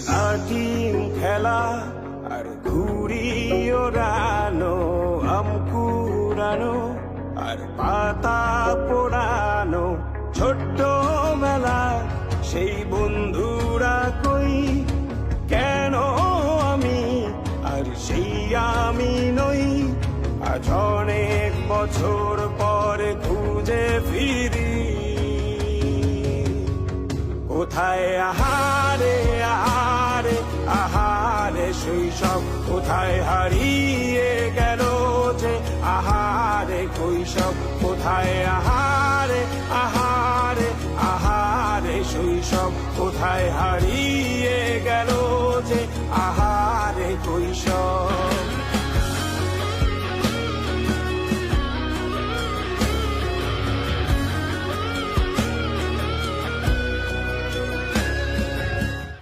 লাঠিম খেলা আর ঘুড়ি ওড়ানো, আম কুড়ানো আর পাতা পোড়ানো, ছোট্ট মেলা সেই বন্ধুরা কই, কেন আমি আর সেই আমি নই। আজ অনেক বছর পরে খুঁজে ফিরি, কোথায় আহারে আহারে আহারে শৈশব, কোথায় হারিয়ে গেল যে আহারে কৈশব, কোথায় আহারে আহারে আহারে শৈশব, কোথায় হারিয়ে গেল যে আহারে কৈশব।